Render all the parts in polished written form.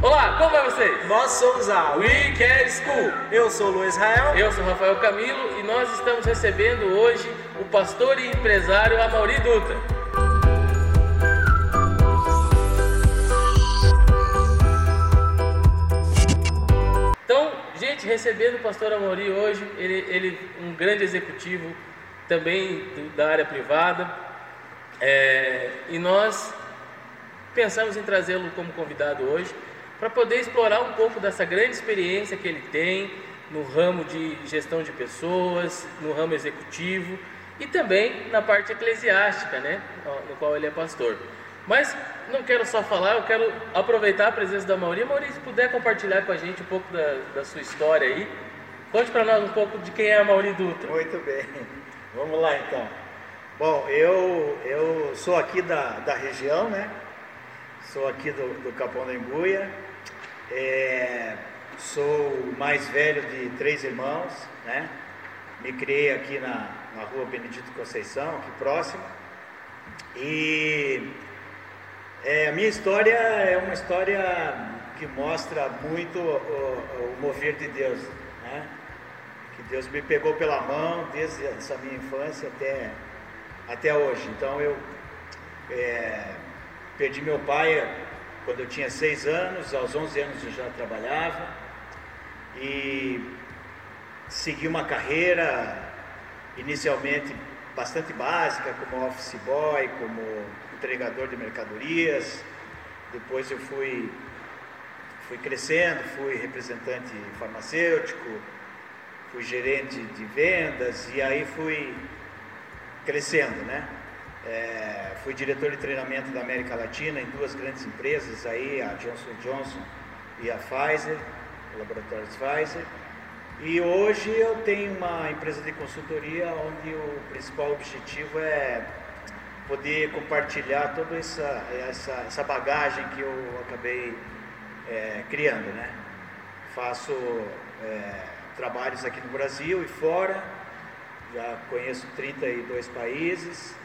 Olá, como vai vocês? Nós somos a We Care School. Eu sou o Luiz Israel. Eu sou o Rafael Camilo e nós estamos recebendo hoje o pastor e empresário Amaury Dutra. Então, gente, recebendo o pastor Amaury hoje, ele um grande executivo também da área privada, e nós pensamos em trazê-lo como convidado hoje para poder explorar um pouco dessa grande experiência que ele tem no ramo de gestão de pessoas, no ramo executivo e também na parte eclesiástica, né, no qual ele é pastor. Mas não quero só falar, eu quero aproveitar a presença da Amaury. Amaury, se puder compartilhar com a gente um pouco da sua história aí, conte para nós um pouco de quem é Amaury Dutra. Muito bem, vamos lá então. Bom, eu sou aqui da região, né? Sou aqui do Capão da Embuia, sou o mais velho de 3 irmãos, né? Me criei aqui na rua Benedito Conceição, aqui próximo, e a minha história é uma história que mostra muito o mover de Deus, né? Que Deus me pegou pela mão desde essa minha infância até hoje. Então eu perdi meu pai quando eu tinha 6 anos, aos 11 anos eu já trabalhava e segui uma carreira inicialmente bastante básica, como office boy, como entregador de mercadorias. Depois eu fui crescendo, fui representante farmacêutico, fui gerente de vendas e aí fui crescendo, né? Fui diretor de treinamento da América Latina em 2 grandes empresas aí, a Johnson & Johnson e a Pfizer, o laboratório Pfizer. E hoje eu tenho uma empresa de consultoria onde o principal objetivo é poder compartilhar toda essa bagagem que eu acabei criando, né? Faço trabalhos aqui no Brasil e fora, já conheço 32 países.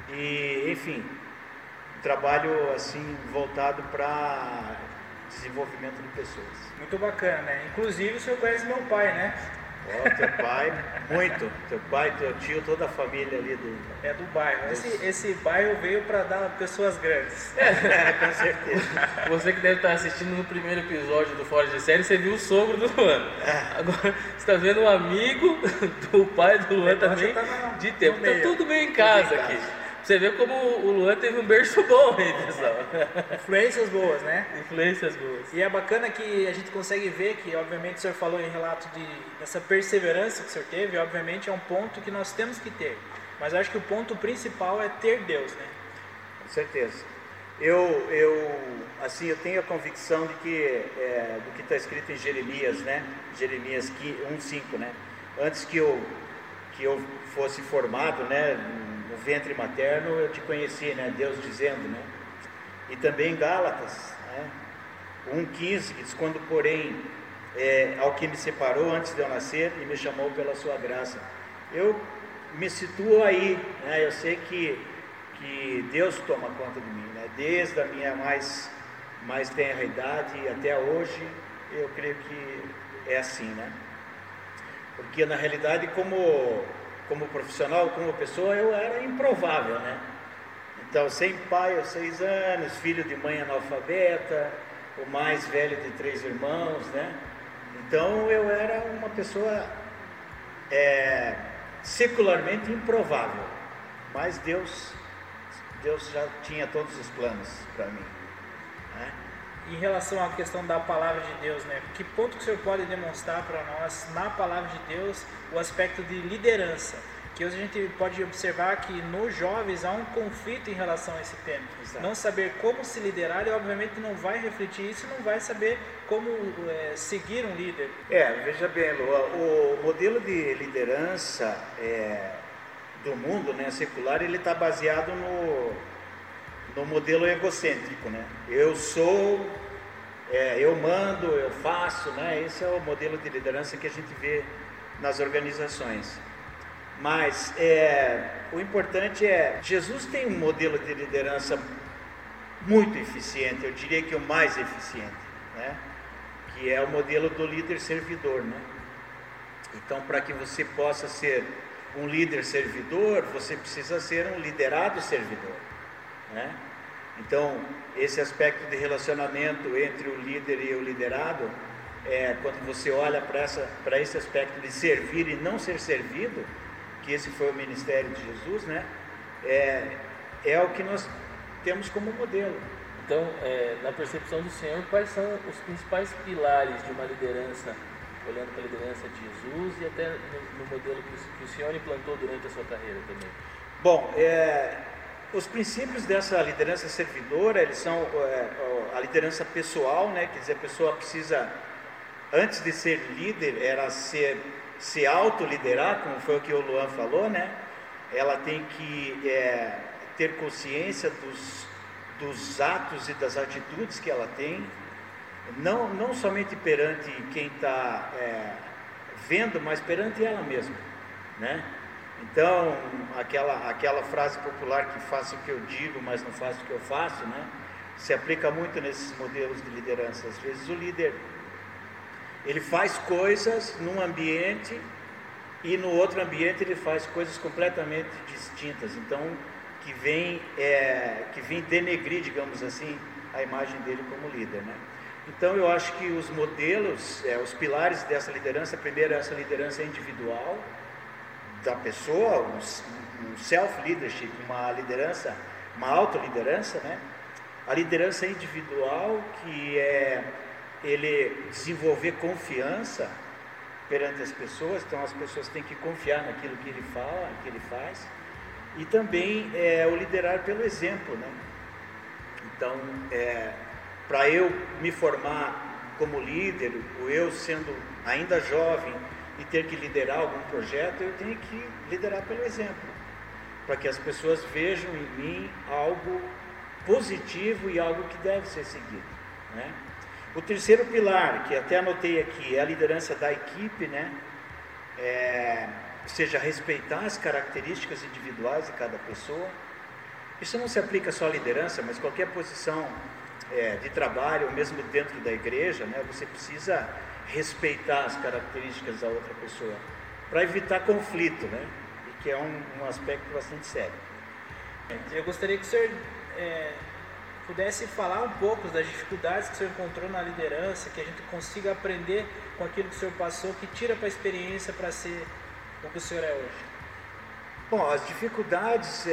E, enfim, trabalho assim voltado para desenvolvimento de pessoas. Muito bacana, né? Inclusive o senhor conhece meu pai, né? Teu pai, muito. Teu pai, teu tio, toda a família ali do bairro. Esse bairro veio para dar pessoas grandes. Com certeza. Você que deve estar assistindo no primeiro episódio do Fora de Série, você viu o sogro do Luan. Agora você está vendo um amigo do pai do Luan também, de tempo. Está tudo bem em casa aqui. Você vê como o Luan teve um berço bom aí, pessoal. Influências boas, né? Influências boas. E é bacana que a gente consegue ver que, obviamente, o senhor falou em relato dessa perseverança que o senhor teve, obviamente é um ponto que nós temos que ter. Mas eu acho que o ponto principal é ter Deus, né? Com certeza. Eu tenho a convicção de que, do que está escrito em Jeremias, né? Jeremias 1:5, né? Antes que eu fosse formado, né? No ventre materno eu te conheci, né? Deus dizendo, né? E também Gálatas, né? 1:15, que diz: quando porém ao que me separou antes de eu nascer e me chamou pela sua graça. Eu me situo aí, né? Eu sei que Deus toma conta de mim, né? Desde a minha mais tenra idade até hoje, eu creio que é assim, né? Porque na realidade como profissional, como pessoa, eu era improvável, né? Então, sem pai aos 6 anos, filho de mãe analfabeta, o mais velho de 3 irmãos, né? Então, eu era uma pessoa secularmente improvável, mas Deus já tinha todos os planos para mim, né? Em relação à questão da palavra de Deus, né? Que ponto que o senhor pode demonstrar para nós, na palavra de Deus, o aspecto de liderança? Que hoje a gente pode observar que nos jovens há um conflito em relação a esse tema. Exato. Não saber como se liderar e obviamente não vai refletir isso, não vai saber como seguir um líder. Veja bem, Lu, o modelo de liderança do mundo, né, secular, ele está baseado no modelo egocêntrico, né? Eu sou, eu mando, eu faço, né? Esse é o modelo de liderança que a gente vê nas organizações. Mas o importante Jesus tem um modelo de liderança muito eficiente, eu diria que o mais eficiente, né? Que é o modelo do líder servidor, né? Então, para que você possa ser um líder servidor, você precisa ser um liderado servidor, né? Então, esse aspecto de relacionamento entre o líder e o liderado, quando você olha para esse aspecto de servir e não ser servido, que esse foi o ministério de Jesus, né? É o que nós temos como modelo. Então, na percepção do Senhor, quais são os principais pilares de uma liderança, olhando para a liderança de Jesus e até no modelo que o Senhor implantou durante a sua carreira também? Bom, os princípios dessa liderança servidora, eles são a liderança pessoal, né? Quer dizer, a pessoa precisa, antes de ser líder, era se autoliderar, como foi o que o Luan falou, né? Ela tem que ter consciência dos atos e das atitudes que ela tem, não somente perante quem está vendo, mas perante ela mesma, né? Então, aquela frase popular que faço o que eu digo, mas não faço o que eu faço, né? Se aplica muito nesses modelos de liderança. Às vezes o líder, ele faz coisas num ambiente e no outro ambiente ele faz coisas completamente distintas. Então, que vem denegrir, digamos assim, a imagem dele como líder, né? Então, eu acho que os modelos, os pilares dessa liderança, primeiro essa liderança individual da pessoa, um self-leadership, uma autoliderança, né? A liderança individual, que é ele desenvolver confiança perante as pessoas, então as pessoas têm que confiar naquilo que ele fala, que ele faz, e também o liderar pelo exemplo, né? Então, para eu me formar como líder, ou eu sendo ainda jovem e ter que liderar algum projeto, eu tenho que liderar pelo exemplo, para que as pessoas vejam em mim algo positivo e algo que deve ser seguido, né? O terceiro pilar, que até anotei aqui, é a liderança da equipe, né? Ou seja, respeitar as características individuais de cada pessoa. Isso não se aplica só à liderança, mas qualquer posição de trabalho, ou mesmo dentro da igreja, né? Você precisa respeitar as características da outra pessoa, para evitar conflito, né? E que é um aspecto bastante sério. Eu gostaria que o senhor pudesse falar um pouco das dificuldades que o senhor encontrou na liderança, que a gente consiga aprender com aquilo que o senhor passou, que tira para a experiência para ser o que o senhor é hoje. Bom, as dificuldades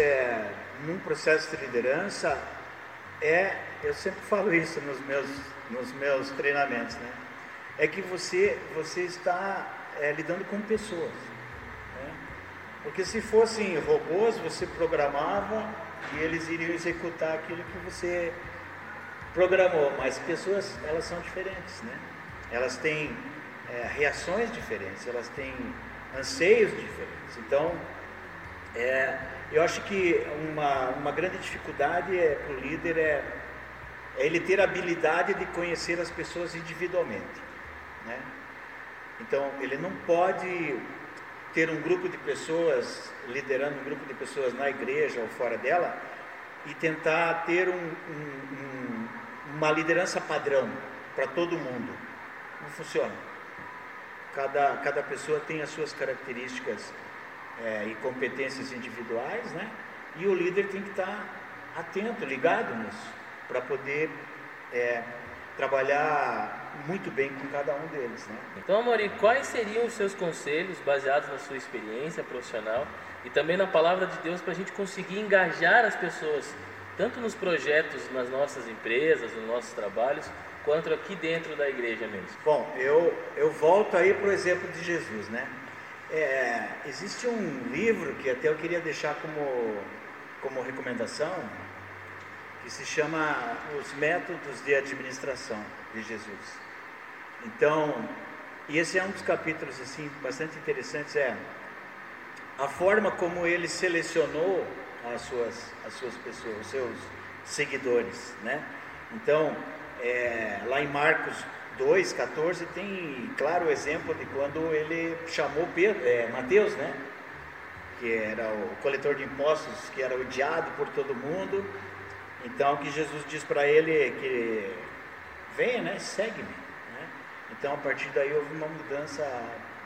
num processo de liderança eu sempre falo isso nos meus treinamentos, né? É que você está lidando com pessoas, né? Porque se fossem robôs, você programava e eles iriam executar aquilo que você programou, mas pessoas, elas são diferentes, né? Elas têm reações diferentes, elas têm anseios diferentes. Então, eu acho que uma grande dificuldade para o líder é ele ter a habilidade de conhecer as pessoas individualmente, né? Então, ele não pode ter um grupo de pessoas, liderando um grupo de pessoas na igreja ou fora dela, e tentar ter uma liderança padrão para todo mundo. Não funciona. Cada pessoa tem as suas características e competências individuais, né? E o líder tem que estar atento, ligado nisso, para poder trabalhar muito bem com cada um deles, né? Então, Amorim, quais seriam os seus conselhos baseados na sua experiência profissional e também na palavra de Deus para a gente conseguir engajar as pessoas, tanto nos projetos, nas nossas empresas, nos nossos trabalhos, quanto aqui dentro da igreja mesmo? Bom, eu volto aí para o exemplo de Jesus, né? Existe um livro que até eu queria deixar como recomendação, que se chama Os Métodos de Administração de Jesus. Então, e esse é um dos capítulos assim, bastante interessantes, a forma como ele selecionou as suas pessoas, os seus seguidores, né? Então, lá em Marcos 2,14 tem claro o exemplo de quando ele chamou Mateus, né? Que era o coletor de impostos, que era odiado por todo mundo. Então, que Jesus diz para ele que venha, né, segue-me, né? Então a partir daí houve uma mudança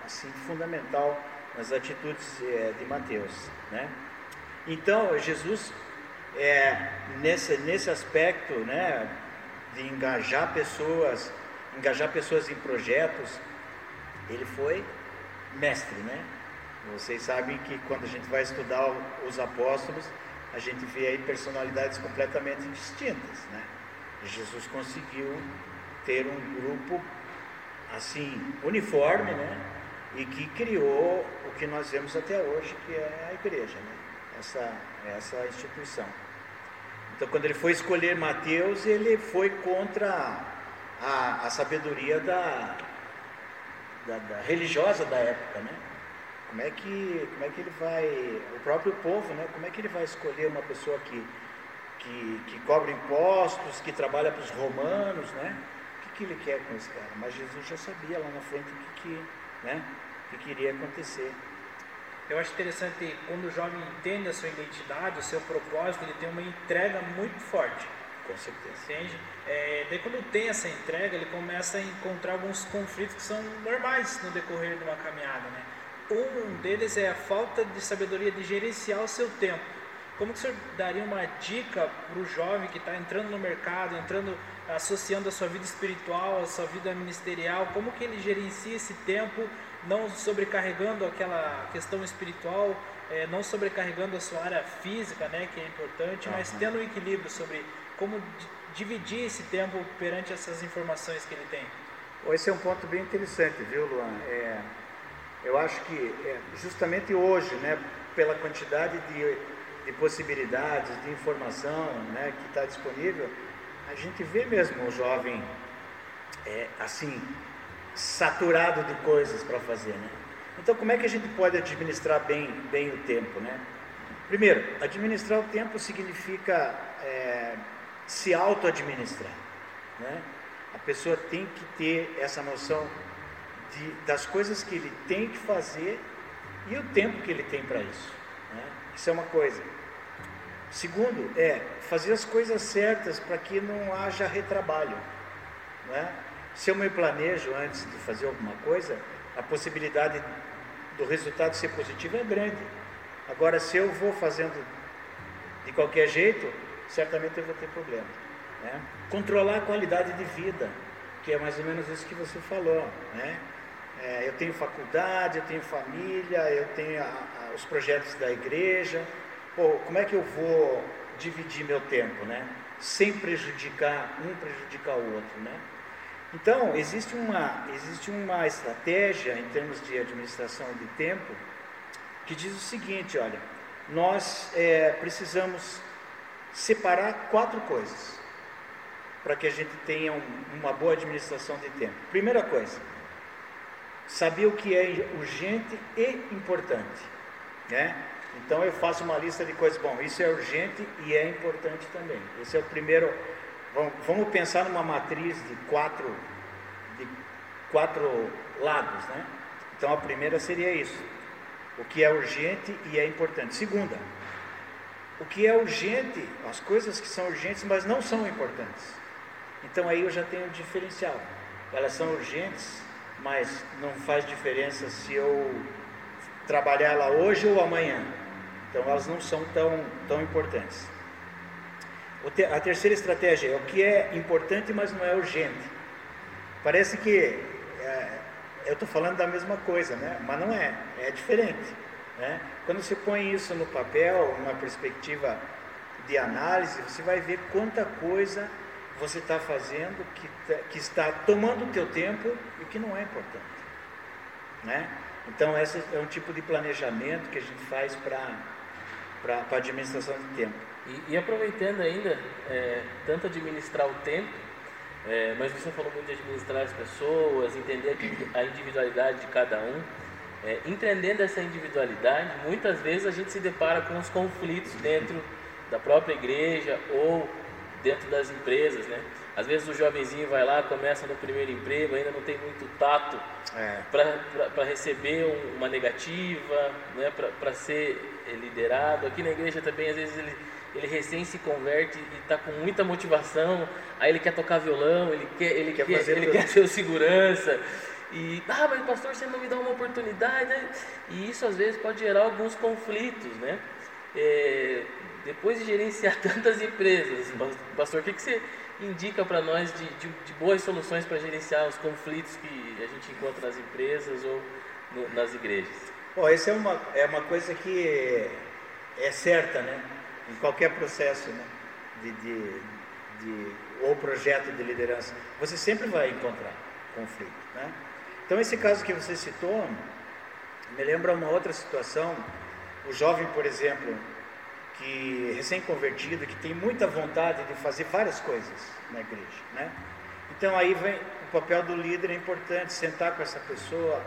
assim fundamental nas atitudes de Mateus, né? Então Jesus nesse aspecto, né, de engajar pessoas em projetos, ele foi mestre, né? Vocês sabem que quando a gente vai estudar os apóstolos, a gente vê aí personalidades completamente distintas, né? Jesus conseguiu ter um grupo assim uniforme, né? E que criou o que nós vemos até hoje, que é a igreja, né? Essa instituição. Então, quando ele foi escolher Mateus, ele foi contra a sabedoria da religiosa da época, né? Como é que ele vai, o próprio povo, né? Como é que ele vai escolher uma pessoa que cobra impostos, que trabalha para os romanos, né? O que ele quer com esse cara? Mas Jesus já sabia lá na frente o que iria acontecer. Eu acho interessante quando o jovem entende a sua identidade, o seu propósito, ele tem uma entrega muito forte. Com certeza. Entende? Daí quando tem essa entrega, ele começa a encontrar alguns conflitos que são normais no decorrer de uma caminhada, né? Um deles é a falta de sabedoria de gerenciar o seu tempo. Como que o senhor daria uma dica para o jovem que está entrando no mercado, associando a sua vida espiritual, a sua vida ministerial, como que ele gerencia esse tempo, não sobrecarregando aquela questão espiritual, não sobrecarregando a sua área física, né, que é importante, mas tendo um equilíbrio sobre como dividir esse tempo perante essas informações que ele tem? Esse é um ponto bem interessante, viu, Luan? Eu acho que justamente hoje, né, pela quantidade de possibilidades, de informação, né, que está disponível, a gente vê mesmo o jovem assim, saturado de coisas para fazer, né? Então, como é que a gente pode administrar bem o tempo, né? Primeiro, administrar o tempo significa se auto-administrar, né? A pessoa tem que ter essa noção das coisas que ele tem que fazer e o tempo que ele tem para isso, né? Isso é uma coisa. Segundo, fazer as coisas certas para que não haja retrabalho, né? Se eu me planejo antes de fazer alguma coisa, a possibilidade do resultado ser positivo é grande. Agora, se eu vou fazendo de qualquer jeito, certamente eu vou ter problema, né? Controlar a qualidade de vida, que é mais ou menos isso que você falou, né? Eu tenho faculdade, eu tenho família, eu tenho os projetos da igreja. Como é que eu vou dividir meu tempo, né? Sem prejudicar o outro, né? Então, existe uma estratégia em termos de administração de tempo que diz o seguinte: olha, nós precisamos separar 4 coisas para que a gente tenha uma boa administração de tempo. Primeira coisa, saber o que é urgente e importante, né? Então eu faço uma lista de coisas, isso é urgente e é importante também. Esse é o primeiro. Vamos pensar numa matriz de quatro lados, né? Então a primeira seria isso: o que é urgente e é importante. Segunda, o que é urgente, as coisas que são urgentes, mas não são importantes. Então aí eu já tenho um diferencial. Elas são urgentes, mas não faz diferença se eu trabalhar lá hoje ou amanhã. Então elas não são tão importantes. A terceira estratégia é o que é importante, mas não é urgente. Parece que eu estou falando da mesma coisa, né? Mas não é diferente, né? Quando você põe isso no papel, numa perspectiva de análise, você vai ver quanta coisa você está fazendo que está tomando o teu tempo e que não é importante, né? Então esse é um tipo de planejamento que a gente faz para a administração de tempo. E aproveitando ainda, tanto administrar o tempo, mas você falou muito de administrar as pessoas, entender a individualidade de cada um. Entendendo essa individualidade, muitas vezes a gente se depara com os conflitos dentro da própria igreja ou dentro das empresas, né? Às vezes o jovenzinho vai lá, começa no primeiro emprego, ainda não tem muito tato para receber uma negativa, né? Para ser liderado. Aqui na igreja também, às vezes ele recém se converte e está com muita motivação, aí ele quer tocar violão, ele quer ser o segurança, e, mas pastor, você não me dá uma oportunidade, né? E isso às vezes pode gerar alguns conflitos, né? Depois de gerenciar tantas empresas, pastor, o que você indica para nós de boas soluções para gerenciar os conflitos que a gente encontra nas empresas ou nas igrejas? Essa é uma coisa que é certa, né? Em qualquer processo, né? Ou projeto de liderança, você sempre vai encontrar conflito, né? Então, esse caso que você citou me lembra uma outra situação. O jovem, por exemplo, que recém-convertido, que tem muita vontade de fazer várias coisas na igreja, né? Então aí vem o papel do líder. É importante sentar com essa pessoa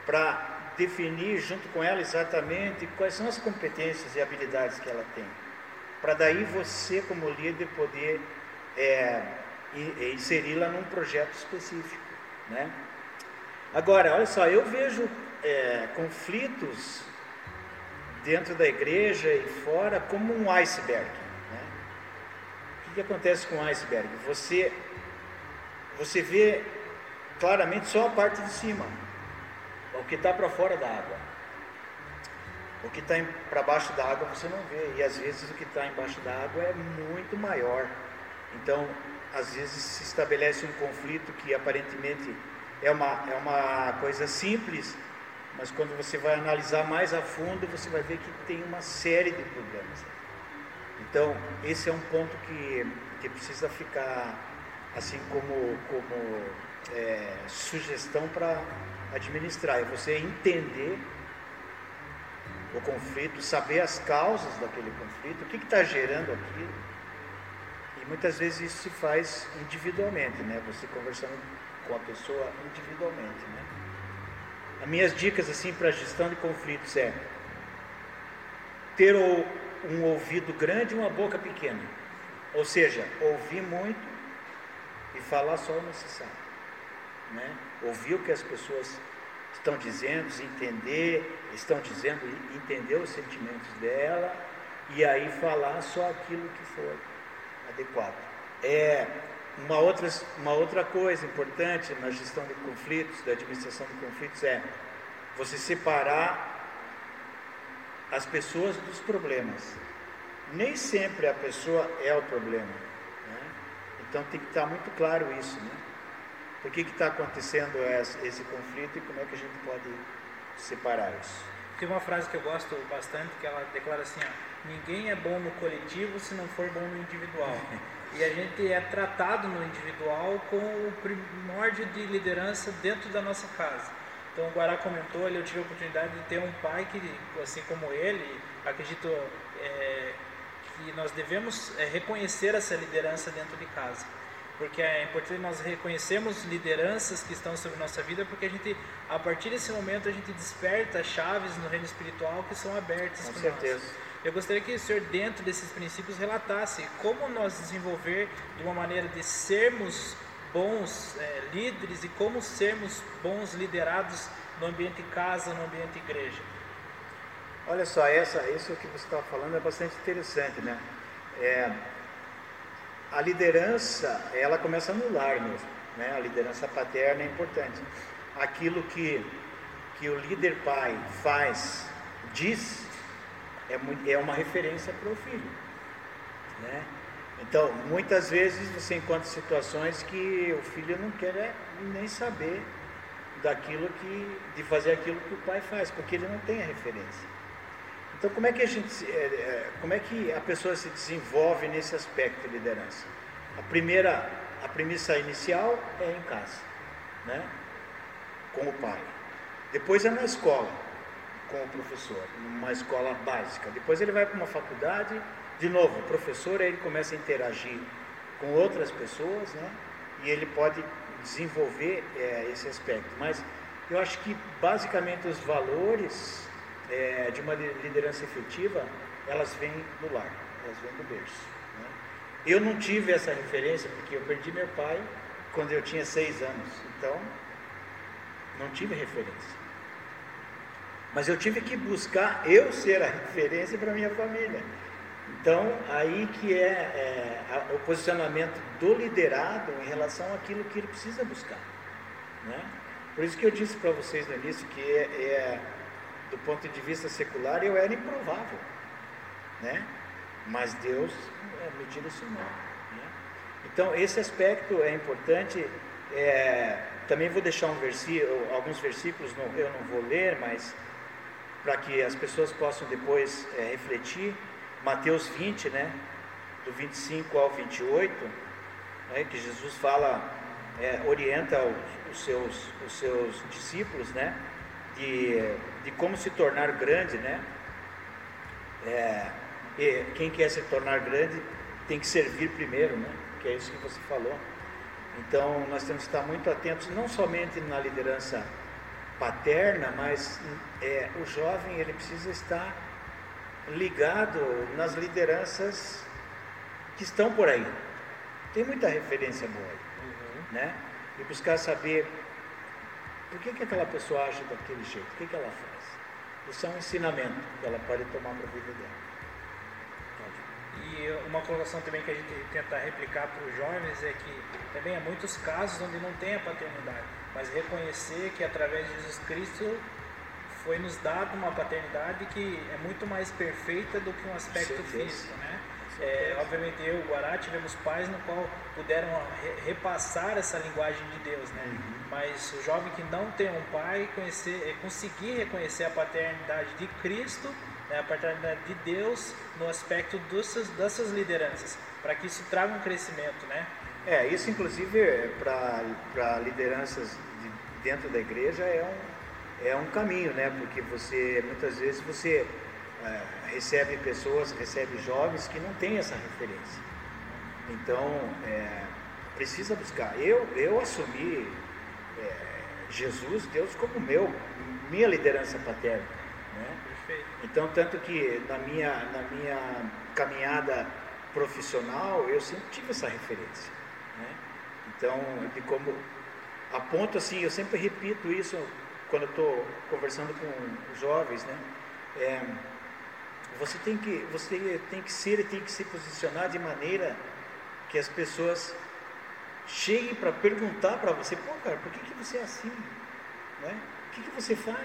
para definir junto com ela exatamente quais são as competências e habilidades que ela tem, para daí você, como líder, poder inseri-la num projeto específico, né? Agora, olha só, eu vejo conflitos dentro da igreja e fora como um iceberg, né? O que acontece com o iceberg? Você vê claramente só a parte de cima, o que está para fora da água. O que está para baixo da água você não vê, e às vezes o que está embaixo da água é muito maior. Então, às vezes se estabelece um conflito que aparentemente é uma coisa simples, mas quando você vai analisar mais a fundo, você vai ver que tem uma série de problemas. Então, esse é um ponto que precisa ficar assim como sugestão para administrar, é você entender o conflito, saber as causas daquele conflito, o que está gerando aquilo. E muitas vezes isso se faz individualmente, né? Você conversando com a pessoa individualmente, né? As minhas dicas assim para a gestão de conflitos é ter um ouvido grande e uma boca pequena, ou seja, ouvir muito e falar só o necessário, né? Ouvir o que as pessoas estão dizendo, entender os sentimentos dela, e aí falar só aquilo que for adequado. Uma outra coisa importante na gestão de conflitos, da administração de conflitos, é você separar as pessoas dos problemas. Nem sempre a pessoa é o problema, né? Então tem que estar muito claro isso, né? Por que está acontecendo esse conflito e como é que a gente pode separar isso? Tem uma frase que eu gosto bastante, que ela declara assim, ninguém é bom no coletivo se não for bom no individual. E a gente é tratado no individual com o primórdio de liderança dentro da nossa casa. Então o Guará comentou, eu tive a oportunidade de ter um pai que, assim como ele, acredito que nós devemos reconhecer essa liderança dentro de casa. Porque é importante nós reconhecermos lideranças que estão sobre nossa vida, porque a partir desse momento, a gente desperta chaves no reino espiritual que são abertas para nós. Com certeza. Eu gostaria que o senhor, dentro desses princípios, relatasse como nós desenvolver de uma maneira de sermos bons líderes e como sermos bons liderados no ambiente casa, no ambiente igreja. Olha só, isso que você está falando é bastante interessante, né? A liderança, ela começa no lar mesmo, né? A liderança paterna é importante. Aquilo que o líder pai diz, é uma referência para o filho, né? Então, muitas vezes você encontra situações que o filho não quer nem saber de fazer aquilo que o pai faz, porque ele não tem a referência. Então, como é que a pessoa se desenvolve nesse aspecto de liderança? A premissa inicial é em casa, né? Com o pai. Depois é na escola, com o professor, numa escola básica. Depois ele vai para uma faculdade, de novo, o professor, aí ele começa a interagir com outras pessoas, né? E ele pode desenvolver esse aspecto. Mas eu acho que basicamente os valores de uma liderança efetiva, elas vêm do lar, elas vêm do berço, né? Eu não tive essa referência porque eu perdi meu pai quando eu tinha 6 anos, então não tive referência. Mas eu tive que buscar eu ser a referência para minha família. Então, aí que o posicionamento do liderado em relação àquilo que ele precisa buscar, né? Por isso que eu disse para vocês no início que do ponto de vista secular, eu era improvável, né? Mas Deus me direcionou, né? Então, esse aspecto é importante. Também vou deixar alguns versículos, eu não vou ler, mas para que as pessoas possam depois refletir. Mateus 20, né, do 25 ao 28, né, que Jesus fala, orienta os seus discípulos, né, de como se tornar grande, né? E quem quer se tornar grande tem que servir primeiro, né? Que é isso que você falou. Então nós temos que estar muito atentos, não somente na liderança paterna, mas o jovem ele precisa estar ligado nas lideranças que estão por aí. Tem muita referência boa aí, né? E buscar saber por que aquela pessoa age daquele jeito, o que ela faz. Isso é um ensinamento que ela pode tomar para a vida dela. E uma colocação também que a gente tenta replicar para os jovens é que também há muitos casos onde não tem a paternidade, mas reconhecer que através de Jesus Cristo foi nos dado uma paternidade que é muito mais perfeita do que um aspecto físico, né? Obviamente eu e o Guará tivemos pais no qual puderam repassar essa linguagem de Deus, né? Mas o jovem que não tem um pai, conseguir reconhecer a paternidade de Cristo, né? A paternidade de Deus no aspecto dessas lideranças, para que isso traga um crescimento, né? Isso inclusive para lideranças dentro da igreja é um caminho, né? Porque muitas vezes você recebe jovens que não têm essa referência. Então, precisa buscar. Eu assumi Jesus, Deus, como minha liderança paterna, né? Perfeito. Então, tanto que na minha caminhada profissional, eu sempre tive essa referência, né? Então, a ponto assim, eu sempre repito isso quando eu estou conversando com os jovens, né? Você tem que ser e tem que se posicionar de maneira que as pessoas cheguem para perguntar para você: pô, cara, por que você é assim? Né? O que você faz?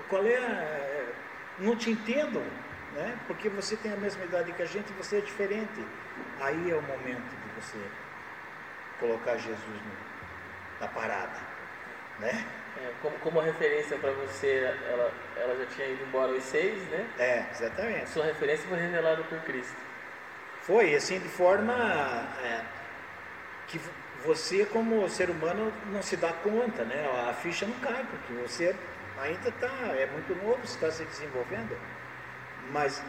Qual não te entendo, né? Porque você tem a mesma idade que a gente e você é diferente. Aí é o momento de você colocar Jesus na parada, né? Como a referência para você, ela já tinha ido embora aos 6, né? Exatamente. Sua referência foi revelada por Cristo. Foi, assim, de forma que você, como ser humano, não se dá conta, né? A ficha não cai, porque você ainda é muito novo, você está se desenvolvendo, mas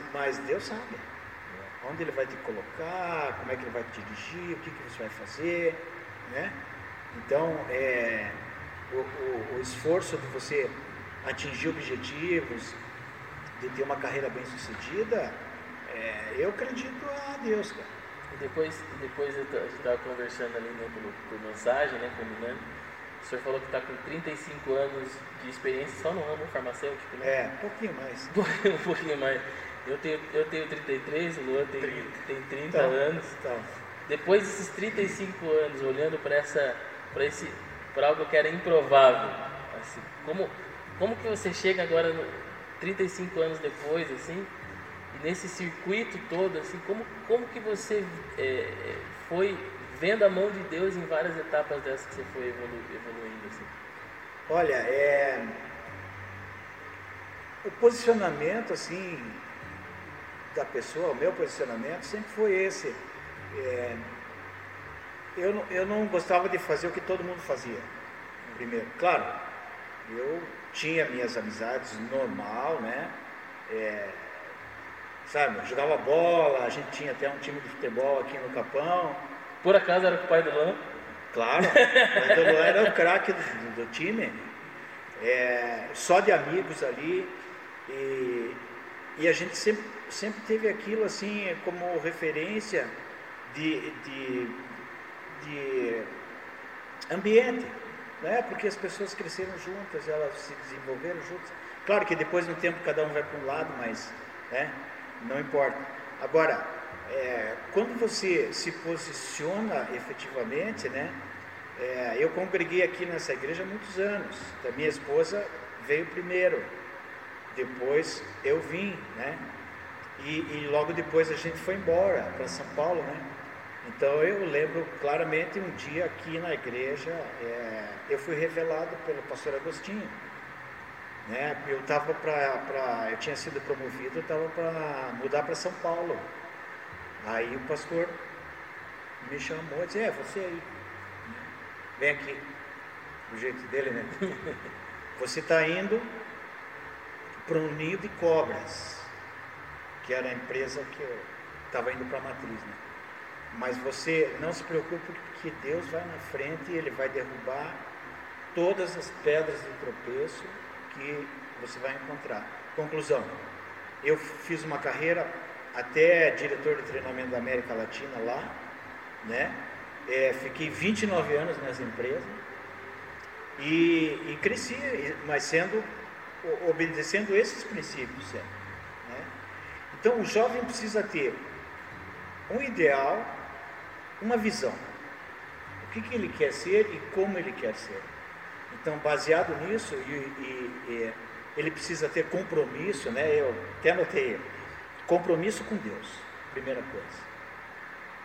Deus sabe onde Ele vai te colocar, como é que Ele vai te dirigir, o que você vai fazer, né? Então, o esforço de você atingir objetivos, de ter uma carreira bem sucedida, eu acredito a Deus, cara. E depois a gente estava conversando ali, né, por mensagem, né, combinando. O senhor falou que está com 35 anos de experiência só no ramo farmacêutico, né? Um pouquinho mais. Um pouquinho mais. Eu tenho 33, o Luan tem 30 anos. Então. Depois desses 35 anos, olhando para algo que era improvável, assim, como que você chega agora 35 anos depois, assim, e nesse circuito todo, assim, como que você foi vendo a mão de Deus em várias etapas dessas que você foi evoluindo, assim? Olha, o posicionamento, assim, da pessoa, o meu posicionamento sempre foi esse. Eu não gostava de fazer o que todo mundo fazia, primeiro. Claro, eu tinha minhas amizades normal, né? Sabe, eu jogava bola, a gente tinha até um time de futebol aqui no Capão. Por acaso era com o pai do Luan? Claro, o pai do Luan era o craque do time. Só de amigos ali. E a gente sempre teve aquilo assim como referência de ambiente, né? Porque as pessoas cresceram juntas, elas se desenvolveram juntas. Claro que depois no tempo cada um vai para um lado, mas não importa. Agora, quando você se posiciona efetivamente, né? Eu congreguei aqui nessa igreja há muitos anos. A minha esposa veio primeiro, depois eu vim, né? E logo depois a gente foi embora para São Paulo, né? Então eu lembro claramente um dia aqui na igreja, eu fui revelado pelo pastor Agostinho, né? Eu tinha sido promovido, eu estava para mudar para São Paulo. Aí o pastor me chamou e disse: você aí, vem aqui, do jeito dele, né? Você está indo para um ninho de cobras, que era a empresa que eu estava indo para a matriz, né? Mas você não se preocupe, porque Deus vai na frente e Ele vai derrubar todas as pedras de tropeço que você vai encontrar. Conclusão: eu fiz uma carreira até diretor de treinamento da América Latina lá, né? Fiquei 29 anos nessa empresa e cresci, mas obedecendo esses princípios sempre, né? Então o jovem precisa ter um ideal, uma visão, o que ele quer ser e como ele quer ser. Então, baseado nisso, ele precisa ter compromisso, né? Eu até anotei: compromisso com Deus, primeira coisa.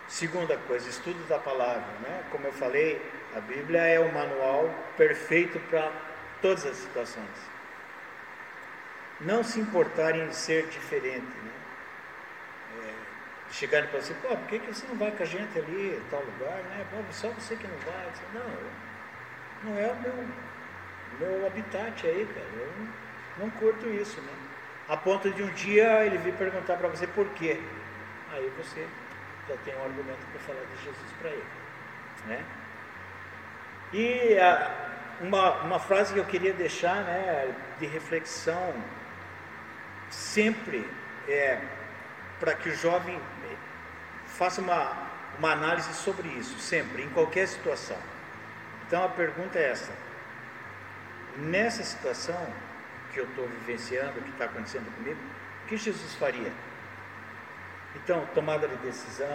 Segunda coisa, estudo da palavra, né? Como eu falei, a Bíblia é o manual perfeito para todas as situações. Não se importar em ser diferente, né? Chegarem para você: por que você não vai com a gente ali em tal lugar, né? Só você que não vai. Disse: não é o meu habitat aí, cara. Eu não curto isso, né? A ponto de um dia ele vir perguntar para você por quê. Aí você já tem um argumento para falar de Jesus para ele, né? E uma frase que eu queria deixar, né, de reflexão, sempre para que o jovem faça uma análise sobre isso, sempre, em qualquer situação. Então a pergunta é essa: nessa situação que eu estou vivenciando, que está acontecendo comigo, o que Jesus faria? Então, tomada de decisão,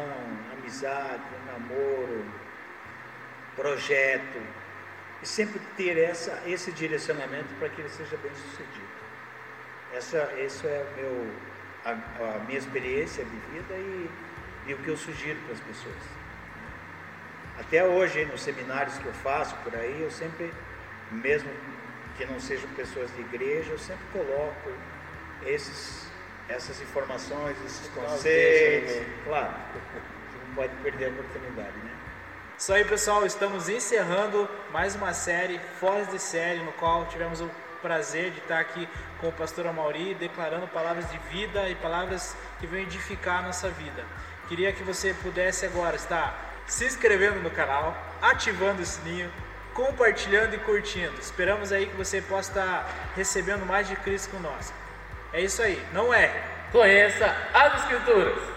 amizade, namoro, projeto, e sempre ter esse direcionamento para que ele seja bem sucedido. Essa é a minha experiência de vida e o que eu sugiro para as pessoas. Até hoje, nos seminários que eu faço por aí, eu sempre, mesmo que não sejam pessoas de igreja, eu sempre coloco essas informações, esses conceitos. Claro, você não pode perder a oportunidade, né? Isso aí, pessoal, estamos encerrando mais uma série, Fora de Série, no qual tivemos o prazer de estar aqui com o pastor Amaury, declarando palavras de vida e palavras que vão edificar a nossa vida. Queria que você pudesse agora estar se inscrevendo no canal, ativando o sininho, compartilhando e curtindo. Esperamos aí que você possa estar recebendo mais de Cristo conosco. É isso aí, não erre. Conheça as Escrituras.